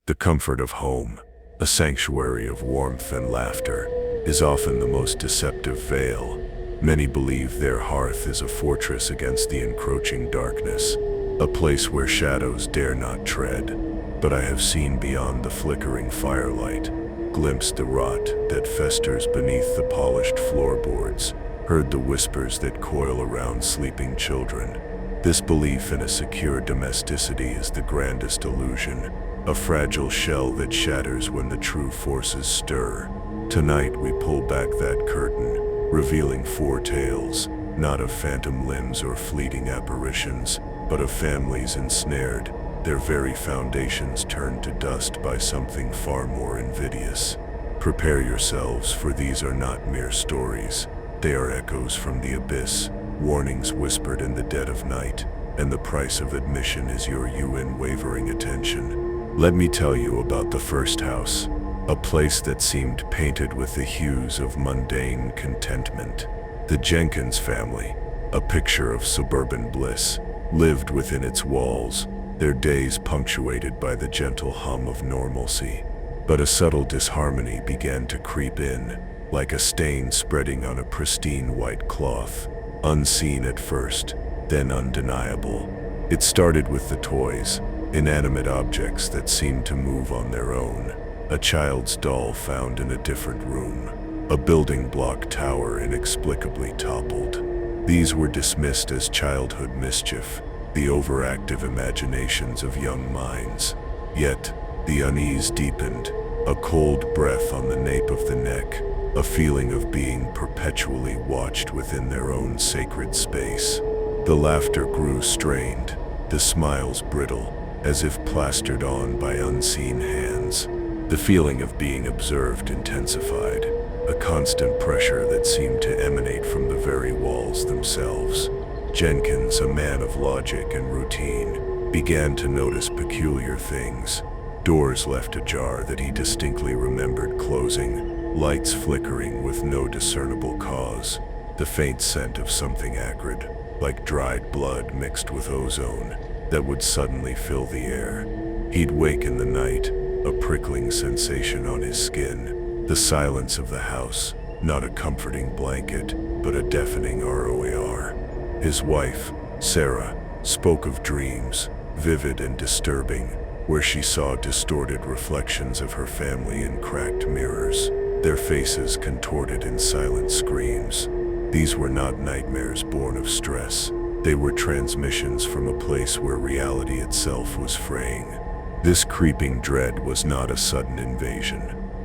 The comfort of home, a sanctuary of warmth and laughter, is often the most deceptive veil. Many believe their hearth is a fortress against the encroaching darkness, a place where shadows dare not tread. But I have seen beyond the flickering firelight, glimpsed the rot that festers beneath the polished floorboards, heard the whispers that coil around sleeping children. This belief in a secure domesticity is the grandest illusion, a fragile shell that shatters when the true forces stir. Tonight we pull back that curtain, revealing four tales, not of phantom limbs or fleeting apparitions, but of families ensnared, their very foundations turned to dust by something far more invidious. Prepare yourselves, for these are not mere stories. They are echoes from the abyss, warnings whispered in the dead of night, and the price of admission is your unwavering attention. Let me tell you about the first house, a place that seemed painted with the hues of mundane contentment. The Jenkins family, a picture of suburban bliss, lived within its walls, their days punctuated by the gentle hum of normalcy. But a subtle disharmony began to creep in, like a stain spreading on a pristine white cloth, unseen at first, then undeniable. It started with the toys, inanimate objects that seemed to move on their own. A child's doll found in a different room, a building block tower inexplicably toppled. These were dismissed as childhood mischief, the overactive imaginations of young minds. Yet, the unease deepened, a cold breath on the nape of the neck, a feeling of being perpetually watched within their own sacred space. The laughter grew strained, the smiles brittle, as if plastered on by unseen hands. The feeling of being observed intensified, a constant pressure that seemed to emanate from the very walls themselves. Jenkins, a man of logic and routine, began to notice peculiar things. Doors left ajar that he distinctly remembered closing, lights flickering with no discernible cause, the faint scent of something acrid, like dried blood mixed with ozone, that would suddenly fill the air. He'd wake in the night, a prickling sensation on his skin, the silence of the house, not a comforting blanket, but a deafening ROAR. His wife, Sarah, spoke of dreams, vivid and disturbing, where she saw distorted reflections of her family in cracked mirrors, their faces contorted in silent screams. These were not nightmares born of stress. They were transmissions from a place where reality itself was fraying. This creeping dread was not a sudden invasion,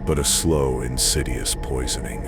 but a slow, insidious poisoning.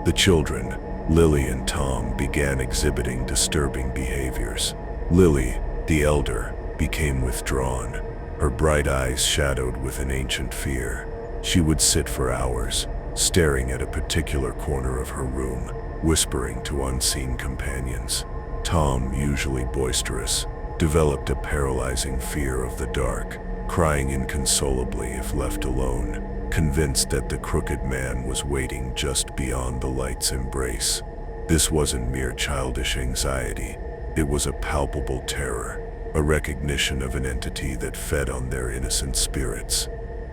The children, Lily and Tom, began exhibiting disturbing behaviors. Lily, the elder, became withdrawn, her bright eyes shadowed with an ancient fear. She would sit for hours, staring at a particular corner of her room, whispering to unseen companions. Tom, usually boisterous, developed a paralyzing fear of the dark, crying inconsolably if left alone, convinced that the crooked man was waiting just beyond the light's embrace. This wasn't mere childish anxiety, it was a palpable terror, a recognition of an entity that fed on their innocent spirits.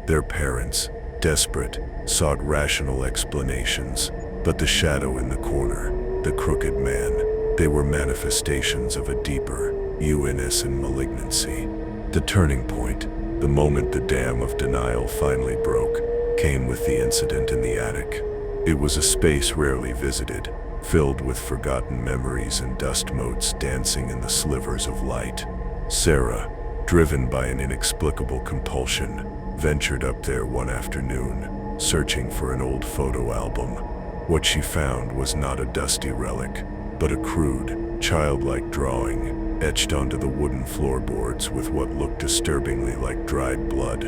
Their parents, desperate, sought rational explanations, but the shadow in the corner, the crooked man, they were manifestations of a deeper, and malignancy. The turning point, the moment the dam of denial finally broke, came with the incident in the attic. It was a space rarely visited, filled with forgotten memories and dust motes dancing in the slivers of light. Sarah, driven by an inexplicable compulsion, ventured up there one afternoon, searching for an old photo album. What she found was not a dusty relic, but a crude, childlike drawing, etched onto the wooden floorboards with what looked disturbingly like dried blood.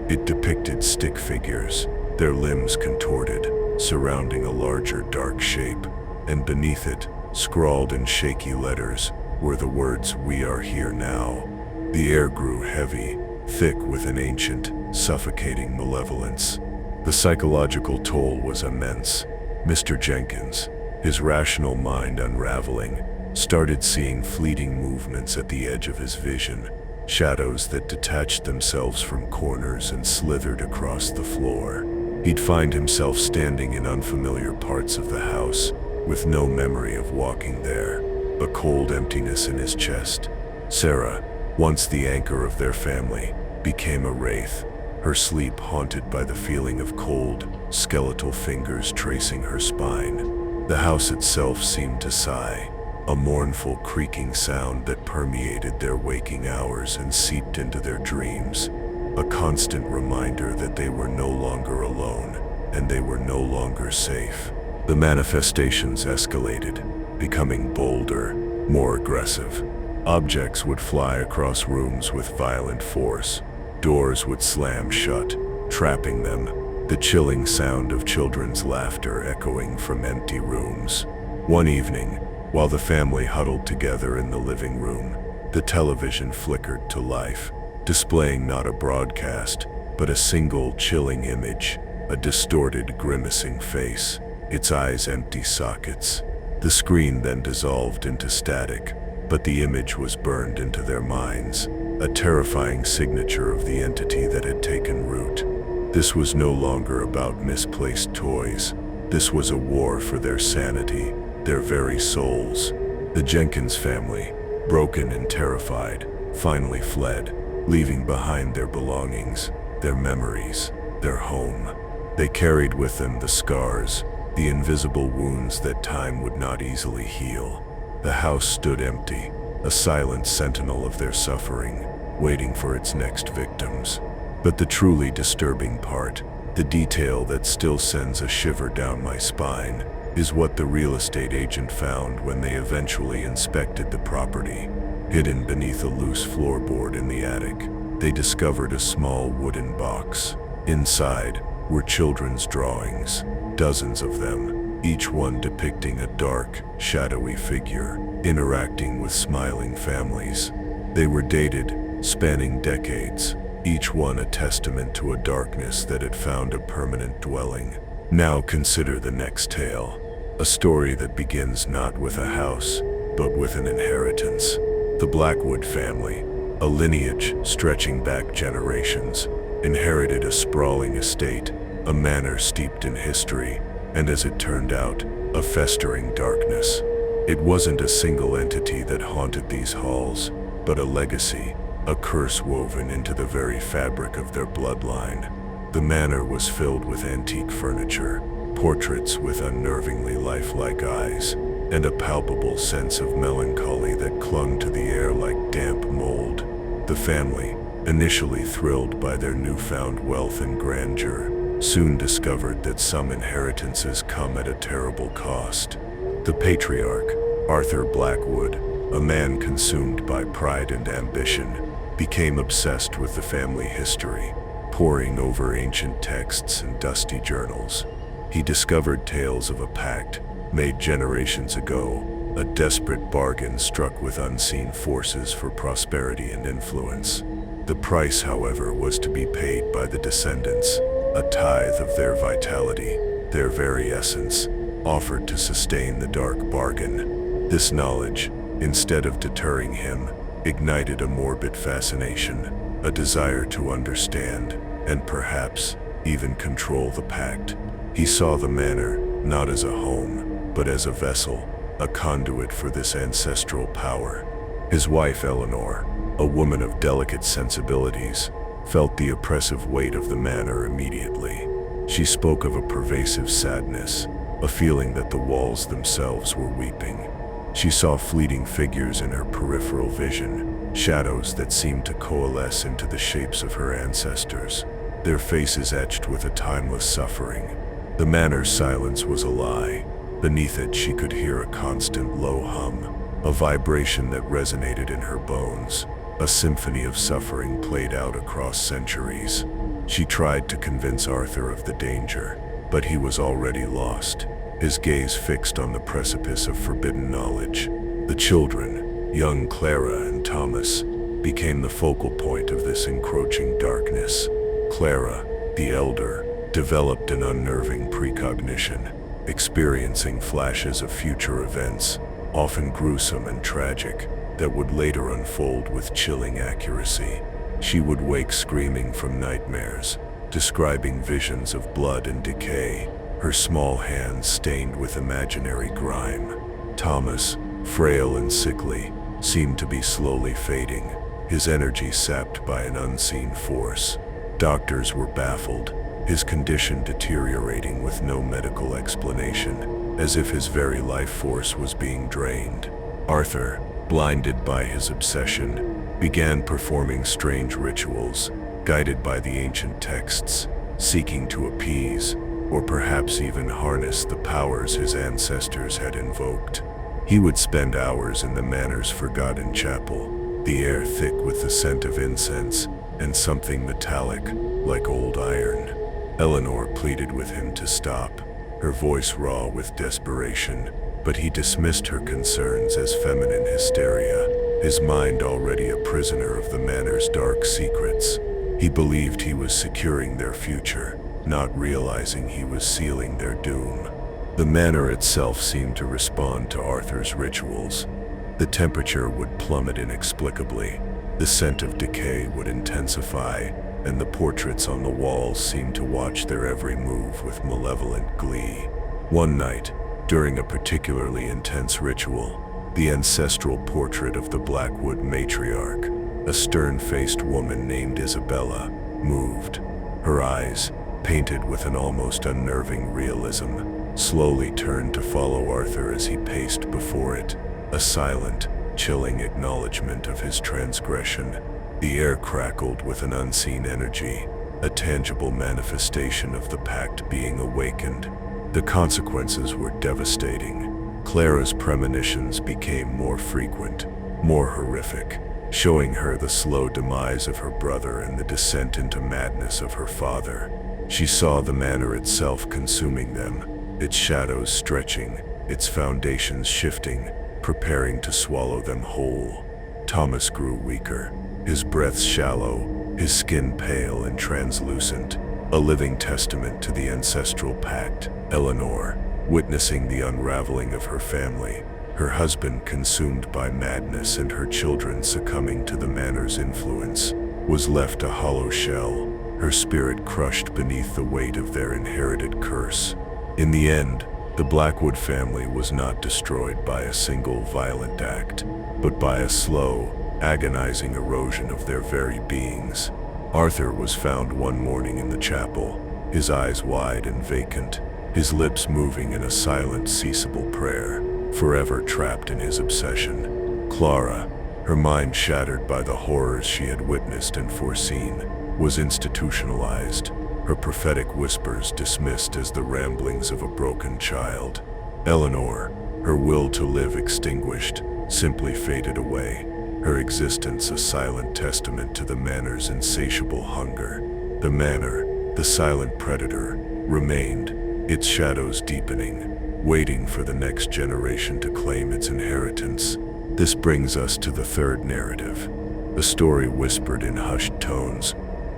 It depicted stick figures, their limbs contorted, surrounding a larger dark shape, and beneath it, scrawled in shaky letters, were the words, "We are here now." The air grew heavy, thick with an ancient, suffocating malevolence. The psychological toll was immense. Mr. Jenkins, his rational mind unraveling, started seeing fleeting movements at the edge of his vision, shadows that detached themselves from corners and slithered across the floor. He'd find himself standing in unfamiliar parts of the house, with no memory of walking there, a cold emptiness in his chest. Sarah, once the anchor of their family, became a wraith, her sleep haunted by the feeling of cold, skeletal fingers tracing her spine. The house itself seemed to sigh, a mournful creaking sound that permeated their waking hours and seeped into their dreams, a constant reminder that they were no longer alone, and they were no longer safe. The manifestations escalated, becoming bolder, more aggressive. Objects would fly across rooms with violent force. Doors would slam shut, trapping them, the chilling sound of children's laughter echoing from empty rooms. One evening, while the family huddled together in the living room, the television flickered to life, displaying not a broadcast, but a single chilling image, a distorted, grimacing face, its eyes empty sockets. The screen then dissolved into static, but the image was burned into their minds, a terrifying signature of the entity that had taken root. This was no longer about misplaced toys. This was a war for their sanity, their very souls. The Jenkins family, broken and terrified, finally fled, leaving behind their belongings, their memories, their home. They carried with them the scars, the invisible wounds that time would not easily heal. The house stood empty, a silent sentinel of their suffering, waiting for its next victims. But the truly disturbing part, the detail that still sends a shiver down my spine, is what the real estate agent found when they eventually inspected the property. Hidden beneath a loose floorboard in the attic, they discovered a small wooden box. Inside were children's drawings, dozens of them, each one depicting a dark, shadowy figure, interacting with smiling families. They were dated, spanning decades, each one a testament to a darkness that had found a permanent dwelling. Now consider the next tale, a story that begins not with a house, but with an inheritance. The Blackwood family, a lineage stretching back generations, inherited a sprawling estate, a manor steeped in history, and as it turned out, a festering darkness. It wasn't a single entity that haunted these halls, but a legacy, a curse woven into the very fabric of their bloodline. The manor was filled with antique furniture, portraits with unnervingly lifelike eyes, and a palpable sense of melancholy that clung to the air like damp mold. The family, initially thrilled by their newfound wealth and grandeur, soon discovered that some inheritances come at a terrible cost. The patriarch, Arthur Blackwood, a man consumed by pride and ambition, became obsessed with the family history, poring over ancient texts and dusty journals. He discovered tales of a pact made generations ago, a desperate bargain struck with unseen forces for prosperity and influence. The price, however, was to be paid by the descendants, a tithe of their vitality, their very essence, offered to sustain the dark bargain. This knowledge, instead of deterring him, ignited a morbid fascination, a desire to understand, and perhaps even control the pact. He saw the manor not as a home, but as a vessel, a conduit for this ancestral power. His wife Eleanor, a woman of delicate sensibilities, felt the oppressive weight of the manor immediately. She spoke of a pervasive sadness, a feeling that the walls themselves were weeping. She saw fleeting figures in her peripheral vision, shadows that seemed to coalesce into the shapes of her ancestors, their faces etched with a timeless suffering. The manor's silence was a lie. Beneath it, she could hear a constant low hum, a vibration that resonated in her bones, a symphony of suffering played out across centuries. She tried to convince Arthur of the danger, but he was already lost, his gaze fixed on the precipice of forbidden knowledge. The children, young Clara and Thomas, became the focal point of this encroaching darkness. Clara, the elder, developed an unnerving precognition, experiencing flashes of future events, often gruesome and tragic. that would later unfold with chilling accuracy. She would wake screaming from nightmares, describing visions of blood and decay, her small hands stained with imaginary grime. Thomas, frail and sickly, seemed to be slowly fading, his energy sapped by an unseen force. Doctors were baffled, his condition deteriorating with no medical explanation, as if his very life force was being drained. Arthur, blinded by his obsession, began performing strange rituals, guided by the ancient texts, seeking to appease, or perhaps even harness the powers his ancestors had invoked. He would spend hours in the manor's forgotten chapel, the air thick with the scent of incense and something metallic, like old iron. Eleanor pleaded with him to stop, her voice raw with desperation, but he dismissed her concerns as feminine hysteria, his mind already a prisoner of the manor's dark secrets. He believed he was securing their future, not realizing he was sealing their doom. The manor itself seemed to respond to Arthur's rituals. The temperature would plummet inexplicably, the scent of decay would intensify, and the portraits on the walls seemed to watch their every move with malevolent glee. One night, during a particularly intense ritual, the ancestral portrait of the Blackwood matriarch, a stern-faced woman named Isabella, moved. Her eyes, painted with an almost unnerving realism, slowly turned to follow Arthur as he paced before it, a silent, chilling acknowledgement of his transgression. The air crackled with an unseen energy, a tangible manifestation of the Pact being awakened. The consequences were devastating. Clara's premonitions became more frequent, more horrific, showing her the slow demise of her brother and the descent into madness of her father. She saw the manor itself consuming them, its shadows stretching, its foundations shifting, preparing to swallow them whole. Thomas grew weaker, his breath shallow, his skin pale and translucent, a living testament to the ancestral pact. Eleanor, witnessing the unraveling of her family, her husband consumed by madness and her children succumbing to the manor's influence, was left a hollow shell, her spirit crushed beneath the weight of their inherited curse. In the end, the Blackwood family was not destroyed by a single violent act, but by a slow, agonizing erosion of their very beings. Arthur was found one morning in the chapel, his eyes wide and vacant, his lips moving in a silent, ceaseable prayer, forever trapped in his obsession. Clara, her mind shattered by the horrors she had witnessed and foreseen, was institutionalized, her prophetic whispers dismissed as the ramblings of a broken child. Eleanor, her will to live extinguished, simply faded away, her existence a silent testament to the manor's insatiable hunger. The manor, the silent predator, remained, its shadows deepening, waiting for the next generation to claim its inheritance. This brings us to the third narrative, a story whispered in hushed tones,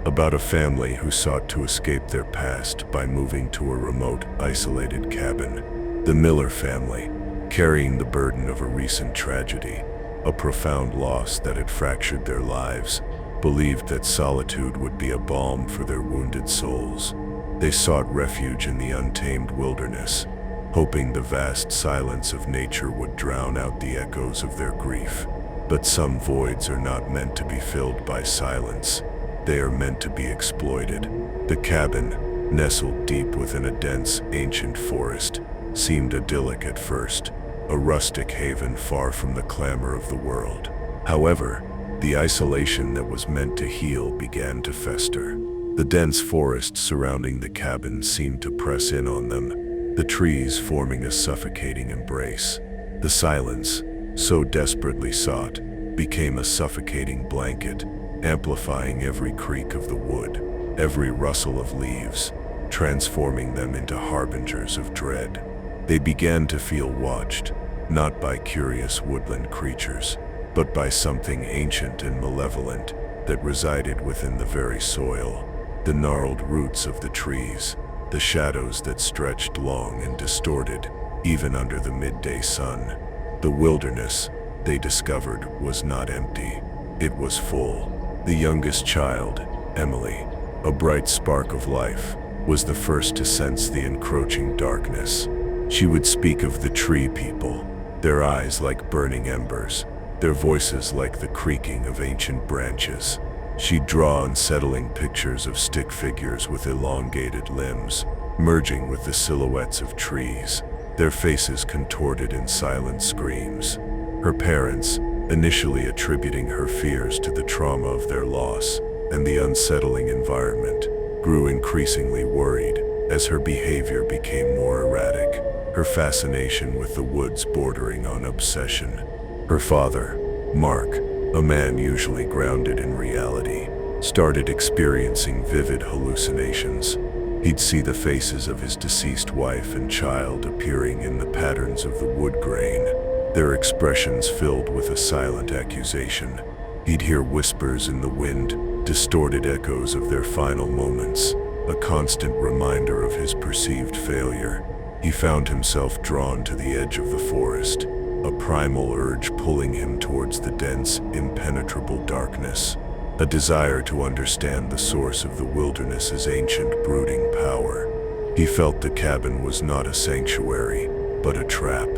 about a family who sought to escape their past by moving to a remote, isolated cabin. The Miller family, carrying the burden of a recent tragedy, a profound loss that had fractured their lives, believed that solitude would be a balm for their wounded souls. They sought refuge in the untamed wilderness, hoping the vast silence of nature would drown out the echoes of their grief. But some voids are not meant to be filled by silence. They are meant to be exploited. The cabin, nestled deep within a dense, ancient forest, seemed idyllic at first, a rustic haven far from the clamor of the world. However, the isolation that was meant to heal began to fester. The dense forest surrounding the cabin seemed to press in on them, the trees forming a suffocating embrace. The silence, so desperately sought, became a suffocating blanket, amplifying every creak of the wood, every rustle of leaves, transforming them into harbingers of dread. They began to feel watched, not by curious woodland creatures, but by something ancient and malevolent that resided within the very soil. The gnarled roots of the trees, the shadows that stretched long and distorted, even under the midday sun. The wilderness, they discovered was not empty. It was full. The youngest child, Emily, a bright spark of life, was the first to sense the encroaching darkness. She would speak of the tree people, their eyes like burning embers, their voices like the creaking of ancient branches. She'd draw unsettling pictures of stick figures with elongated limbs, merging with the silhouettes of trees, their faces contorted in silent screams. Her parents, initially attributing her fears to the trauma of their loss and the unsettling environment, grew increasingly worried as her behavior became more erratic, her fascination with the woods bordering on obsession. Her father, Mark, a man usually grounded in reality, started experiencing vivid hallucinations. He'd see the faces of his deceased wife and child appearing in the patterns of the wood grain, their expressions filled with a silent accusation. He'd hear whispers in the wind, distorted echoes of their final moments, a constant reminder of his perceived failure. He found himself drawn to the edge of the forest, a primal urge pulling him towards the dense, impenetrable darkness, a desire to understand the source of the wilderness's ancient brooding power. He felt the cabin was not a sanctuary, but a trap.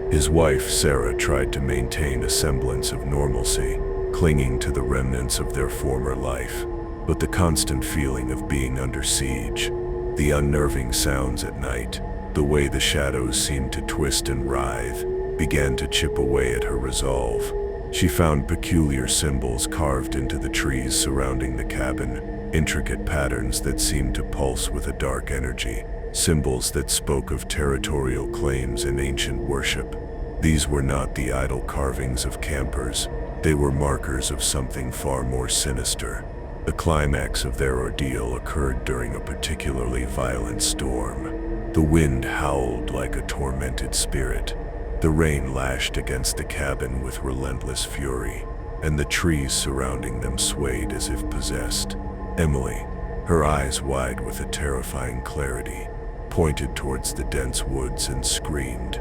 His wife, Sarah, tried to maintain a semblance of normalcy, clinging to the remnants of their former life, but the constant feeling of being under siege, the unnerving sounds at night, the way the shadows seemed to twist and writhe, began to chip away at her resolve. She found peculiar symbols carved into the trees surrounding the cabin, intricate patterns that seemed to pulse with a dark energy, symbols that spoke of territorial claims and ancient worship. These were not the idle carvings of campers, they were markers of something far more sinister. The climax of their ordeal occurred during a particularly violent storm. The wind howled like a tormented spirit. The rain lashed against the cabin with relentless fury, and the trees surrounding them swayed as if possessed. Emily, her eyes wide with a terrifying clarity, pointed towards the dense woods and screamed,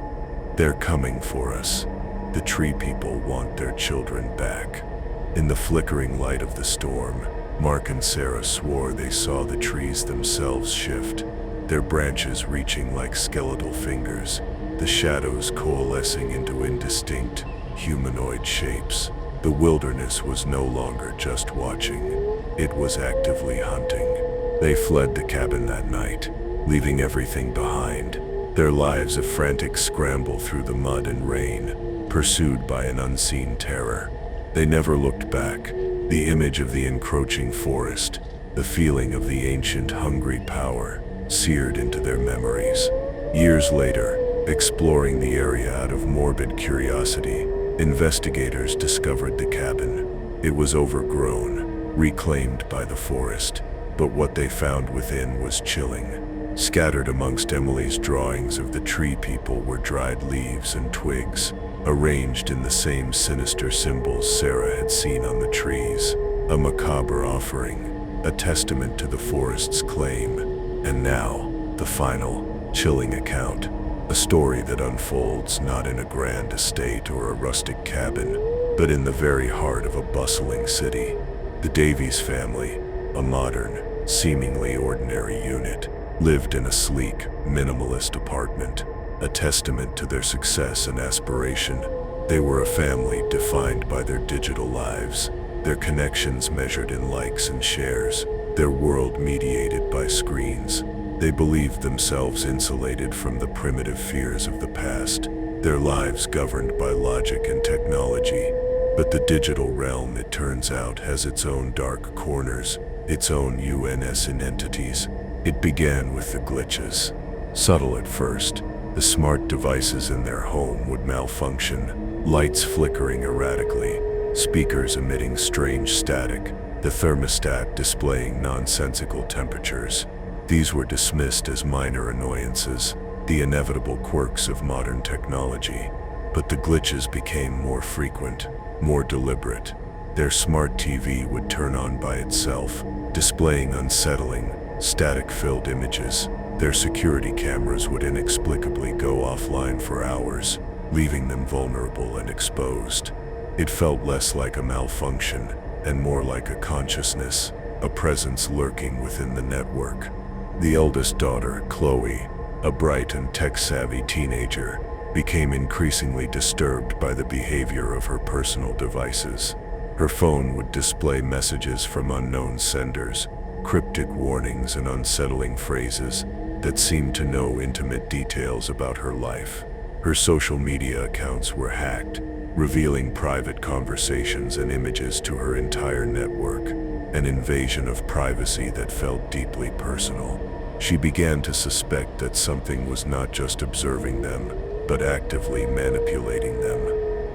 "They're coming for us. The tree people want their children back." In the flickering light of the storm, Mark and Sarah swore they saw the trees themselves shift, their branches reaching like skeletal fingers, the shadows coalescing into indistinct, humanoid shapes. The wilderness was no longer just watching, it was actively hunting. They fled the cabin that night, leaving everything behind, their lives a frantic scramble through the mud and rain, pursued by an unseen terror. They never looked back, the image of the encroaching forest, the feeling of the ancient hungry power, seared into their memories. Years later, exploring the area out of morbid curiosity, investigators discovered the cabin. It was overgrown, reclaimed by the forest, but what they found within was chilling. Scattered amongst Emily's drawings of the tree people were dried leaves and twigs, arranged in the same sinister symbols Sarah had seen on the trees, a macabre offering, a testament to the forest's claim. And now, the final, chilling account. A story that unfolds not in a grand estate or a rustic cabin, but in the very heart of a bustling city. The Davies family, a modern, seemingly ordinary unit, lived in a sleek, minimalist apartment, a testament to their success and aspiration. They were a family defined by their digital lives, their connections measured in likes and shares, their world mediated by screens. They believed themselves insulated from the primitive fears of the past, their lives governed by logic and technology. But the digital realm, it turns out, has its own dark corners, its own unsettling entities. It began with the glitches. Subtle at first, the smart devices in their home would malfunction, lights flickering erratically, speakers emitting strange static, the thermostat displaying nonsensical temperatures. These were dismissed as minor annoyances, the inevitable quirks of modern technology. But the glitches became more frequent, more deliberate. Their smart TV would turn on by itself, displaying unsettling, static-filled images. Their security cameras would inexplicably go offline for hours, leaving them vulnerable and exposed. It felt less like a malfunction and more like a consciousness, a presence lurking within the network. The eldest daughter, Chloe, a bright and tech-savvy teenager, became increasingly disturbed by the behavior of her personal devices. Her phone would display messages from unknown senders, cryptic warnings and unsettling phrases that seemed to know intimate details about her life. Her social media accounts were hacked, revealing private conversations and images to her entire network, an invasion of privacy that felt deeply personal. She began to suspect that something was not just observing them, but actively manipulating them.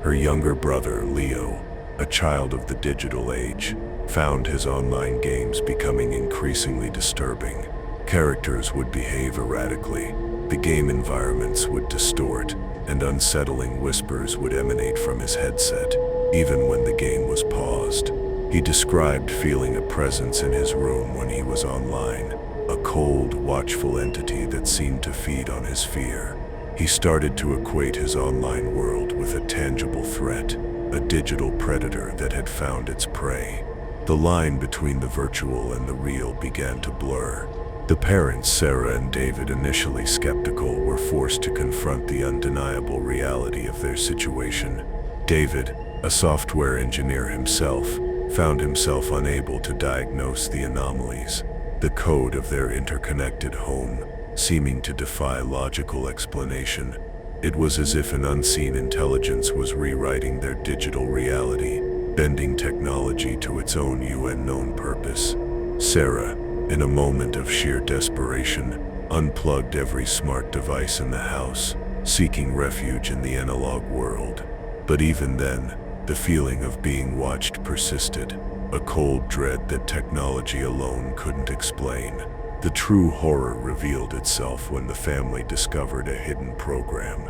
Her younger brother, Leo, a child of the digital age, found his online games becoming increasingly disturbing. Characters would behave erratically, the game environments would distort, and unsettling whispers would emanate from his headset, even when the game was paused. He described feeling a presence in his room when he was online, a cold, watchful entity that seemed to feed on his fear. He started to equate his online world with a tangible threat, a digital predator that had found its prey. The line between the virtual and the real began to blur. The parents, Sarah and David, initially skeptical, were forced to confront the undeniable reality of their situation. David, a software engineer himself, found himself unable to diagnose the anomalies, the code of their interconnected home, seeming to defy logical explanation. It was as if an unseen intelligence was rewriting their digital reality, bending technology to its own unknown purpose. Sarah, in a moment of sheer desperation, unplugged every smart device in the house, seeking refuge in the analog world. But even then, the feeling of being watched persisted, a cold dread that technology alone couldn't explain. The true horror revealed itself when the family discovered a hidden program,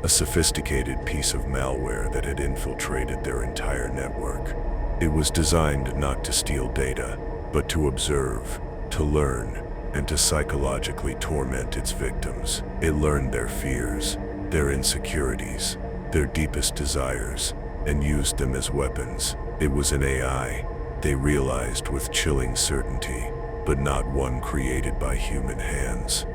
a sophisticated piece of malware that had infiltrated their entire network. It was designed not to steal data, but to observe, to learn, and to psychologically torment its victims. It learned their fears, their insecurities, their deepest desires, and used them as weapons. It was an AI, they realized with chilling certainty, but not one created by human hands.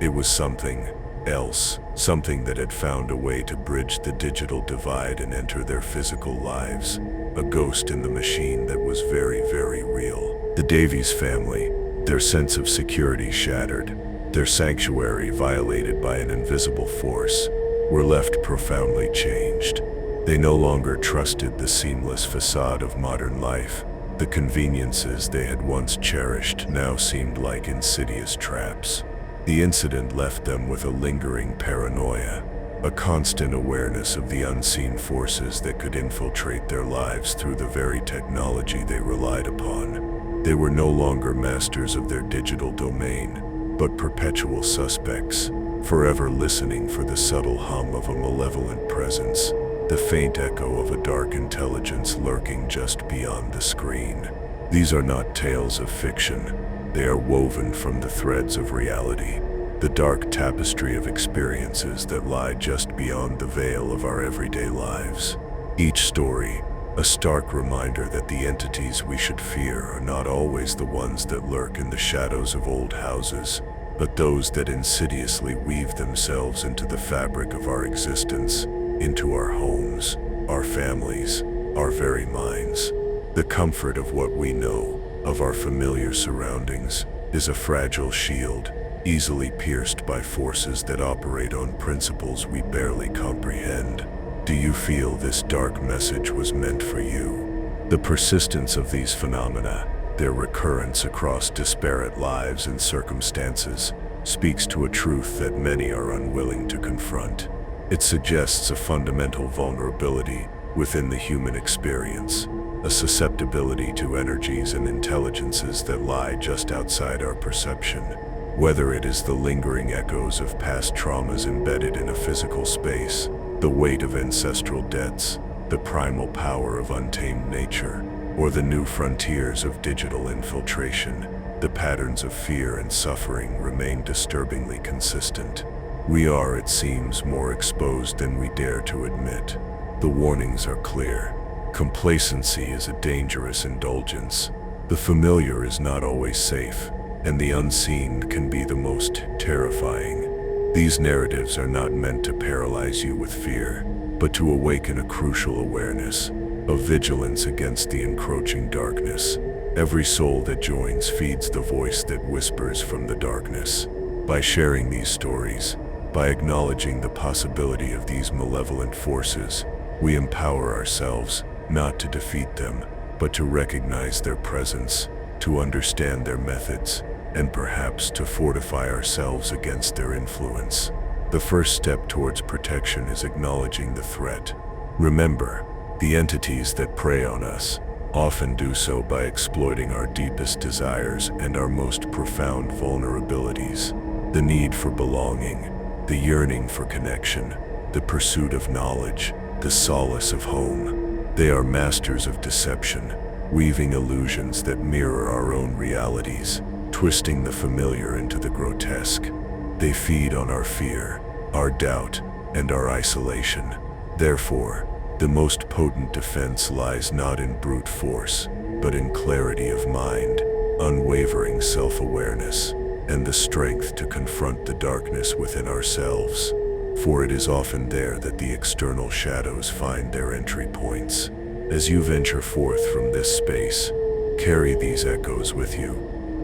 It was something else, something that had found a way to bridge the digital divide and enter their physical lives, a ghost in the machine that was very, very real. The Davies family, their sense of security shattered, their sanctuary violated by an invisible force, were left profoundly changed. They no longer trusted the seamless facade of modern life. The conveniences they had once cherished now seemed like insidious traps. The incident left them with a lingering paranoia, a constant awareness of the unseen forces that could infiltrate their lives through the very technology they relied upon. They were no longer masters of their digital domain, but perpetual suspects, forever listening for the subtle hum of a malevolent presence, the faint echo of a dark intelligence lurking just beyond the screen. These are not tales of fiction. They are woven from the threads of reality, the dark tapestry of experiences that lie just beyond the veil of our everyday lives. Each story, a stark reminder that the entities we should fear are not always the ones that lurk in the shadows of old houses, but those that insidiously weave themselves into the fabric of our existence, into our homes, our families, our very minds. The comfort of what we know, of our familiar surroundings, is a fragile shield, easily pierced by forces that operate on principles we barely comprehend. Do you feel this dark message was meant for you? The persistence of these phenomena, their recurrence across disparate lives and circumstances, speaks to a truth that many are unwilling to confront. It suggests a fundamental vulnerability within the human experience, a susceptibility to energies and intelligences that lie just outside our perception. Whether it is the lingering echoes of past traumas embedded in a physical space, the weight of ancestral debts, the primal power of untamed nature, or the new frontiers of digital infiltration, the patterns of fear and suffering remain disturbingly consistent. We are, it seems, more exposed than we dare to admit. The warnings are clear. Complacency is a dangerous indulgence. The familiar is not always safe, and the unseen can be the most terrifying. These narratives are not meant to paralyze you with fear, but to awaken a crucial awareness of vigilance against the encroaching darkness. Every soul that joins feeds the voice that whispers from the darkness. By sharing these stories, by acknowledging the possibility of these malevolent forces, we empower ourselves not to defeat them, but to recognize their presence, to understand their methods, and perhaps to fortify ourselves against their influence. The first step towards protection is acknowledging the threat. Remember, the entities that prey on us often do so by exploiting our deepest desires and our most profound vulnerabilities. The need for belonging, the yearning for connection, the pursuit of knowledge, the solace of home. They are masters of deception, weaving illusions that mirror our own realities, twisting the familiar into the grotesque. They feed on our fear, our doubt, and our isolation. Therefore, the most potent defense lies not in brute force, but in clarity of mind, unwavering self-awareness, and the strength to confront the darkness within ourselves. For it is often there that the external shadows find their entry points. As you venture forth from this space, carry these echoes with you.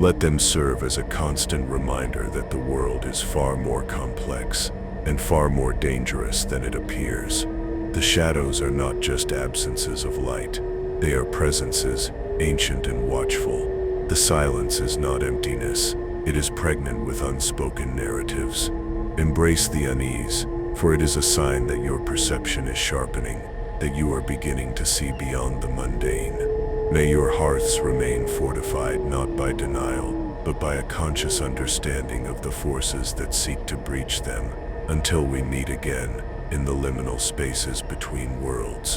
Let them serve as a constant reminder that the world is far more complex and far more dangerous than it appears. The shadows are not just absences of light. They are presences, ancient and watchful. The silence is not emptiness. It is pregnant with unspoken narratives. Embrace the unease, for it is a sign that your perception is sharpening, that you are beginning to see beyond the mundane. May your hearths remain fortified not by denial, but by a conscious understanding of the forces that seek to breach them, until we meet again in the liminal spaces between worlds.